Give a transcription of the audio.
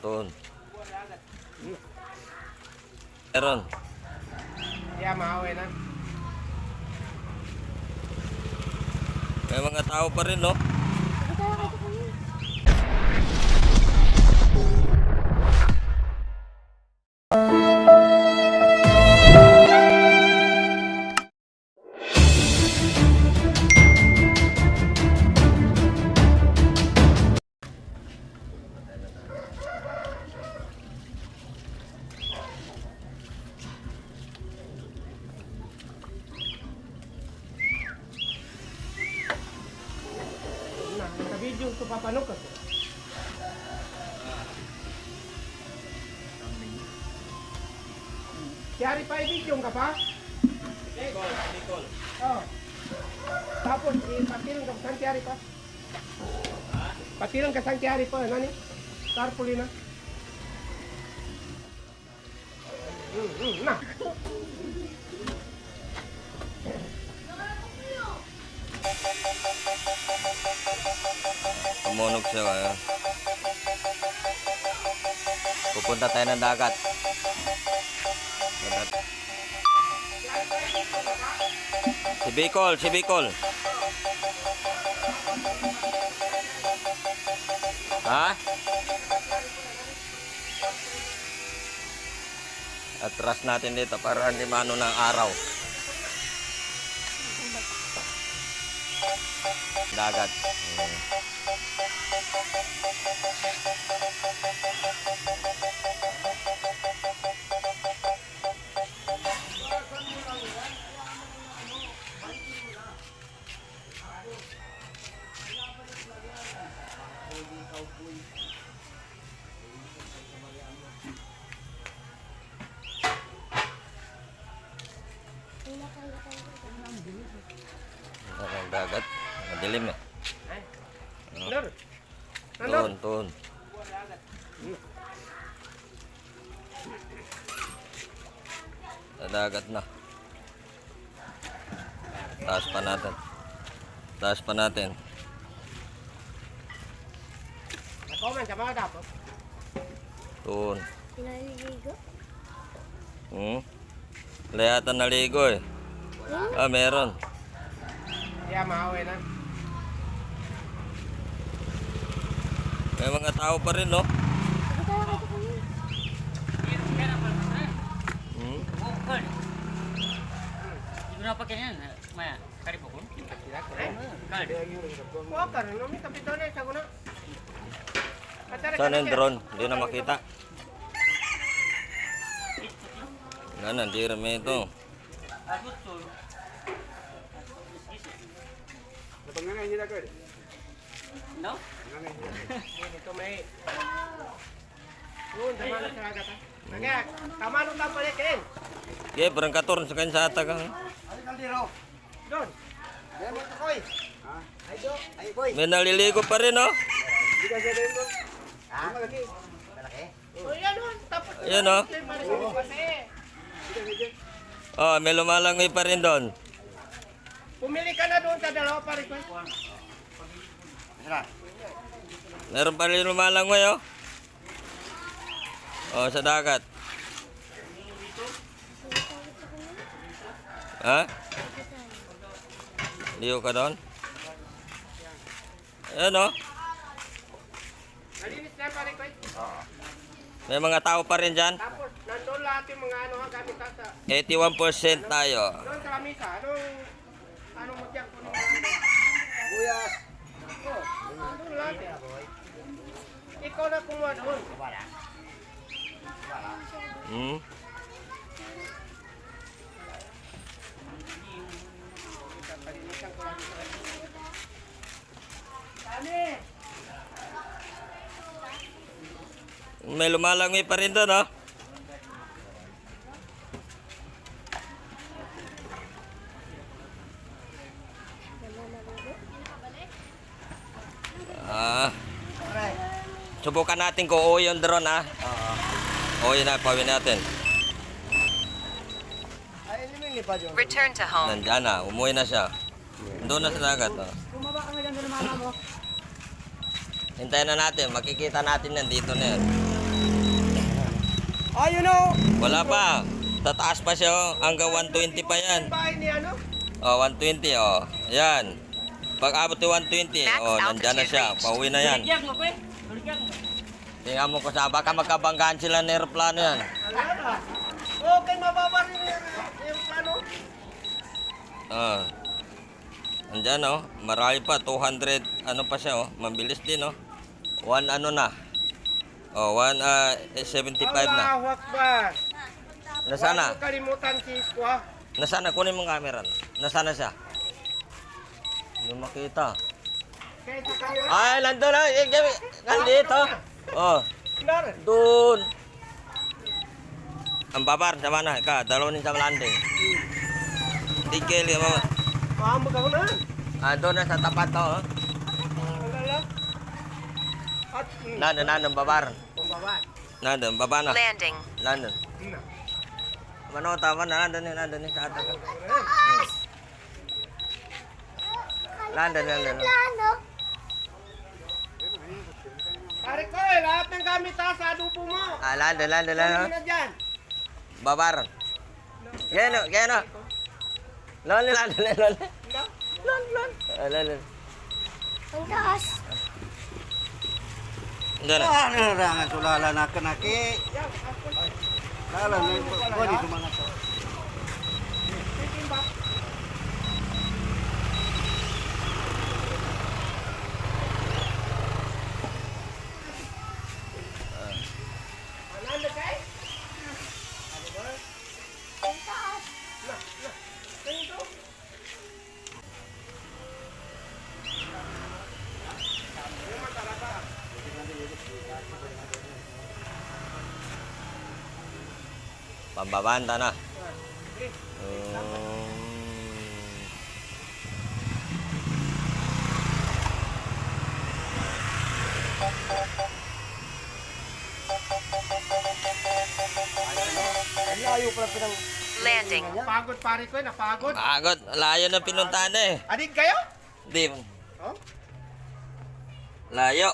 Doon. Meron. Kaya maawi na. May mga tao pa rin, no? Naka-video ito papanok ka. Kiyari pa i-video ka pa? Nicol. Oo. Tapos, patilang ka saan kiyari pa? Patilang ka saan kiyari pa? Nani? Tarpuli na. Na. Tumunog siya, ayun. Pupunta tayo ng dagat. Si Bicol, si Bicol. Ha? Atras natin dito para hindi mano ng araw. Dagat. Ang dagat. Madilim eh. Nandun. Doon, doon. Sa dagat na. Taas pa natin. Taas pa natin. Nakoman ka mga dapat. Doon. Naliligo? Wala yata naligo eh. Ah, meron. Kaya maawi na. May mga tao pa rin, no? Pakai yan, Maya. Kari po ko. Kari. Kuha ka rin. Nami kapito na isa ko na. Saan yung drone? Hindi na makita. Wala na, hindi rin ito. No? Dito may. Yun, tama na sa agad ha. Kaya, tama nung lang pala kain. Okay, parang katurn sa kanya sa atag. Doon. May naliligo pa rin, no? O yan doon. Tapos. Ayan, no? Oh, may lumalangoy pa rin doon. Pumili ka na doon sa dalawa pa rin. Meron pa rin lumalangoy, oh. Oh, sa dagat. Ha? Liyo ka doon? Ayan, oh. Nalinis na pa rin. May mga tao pa rin dyan. Tapos, nandun lahat yung mga ano ha, gamit sa 81% tayo. doon sa lamisa. Anong magyak po nung Buyas. nandun lahat eh. Ikaw na kumuha doon. Hmm? May lumalangoy pa rin doon, oh. Subukan natin kung oo yung drone, ha. Oo yun na, pawin natin. Return to home. Nandiyan na, umuwi na siya. Doon na sa dagat, oh. Bumaba ka na dyan ng mama mo. Hintayin na natin, makikita natin yan dito na yan. Oh, you know. Wala pa. Tataas pa siya, oh. Hanggang 120 pa yan. Bahay ni ano? Oh, 120, oh. Yan. Pag abot ng 120, Max oh, nandyan na altitude siya. reached. Pauwi na yan. Tuligyan mo, kwe. Tuligyan mo. Tingnan mo ko sa baka magkabanggaan sila ng aeroplano yan. Ayan ah. Okay, mababa rin yung plano. Ah. Andyan, oh. Marami pa. 200, ano pa siya, oh. Mabilis din, oh. 1 ano na. Oh, 175 na. Allahu Akbar. Nasaan na? Huwag mo kalimutan si Iskwa. Nasaan na? Kunin mong camera. Nasaan na siya? Hindi makita. Kaya sa camera. Ay, nandun na. Nandito. Oh, Claro. doon. Ang babar, sa mana ka? Dalawin sa landing. Tigil ka mama. Mahamog ako na. Doon na sa tapat to. Oh. Alala. At Nandun, babar. pambaba. Nandun, baba na. Landing. Nandun. Mano, tama na. Nandun sa atin. Nandun. Pare ko, lahat ng gamit ha, sa adubo mo. Nandun. Ano na dyan? Babar. Gano. Lol. Ang taas. Doon na. Narangan tulala na kanaki. Lala na ito. Kuha dito mga to. Titimba. Ananda kay? Ano ba? Ang taas. Tingin to. Pambabanta na. Ang layo pala pinang... Landing. Napagod pare ko, napagod. Pagod. Layo na pinuntahan na eh. Adig kayo? Di. Oh? Layo.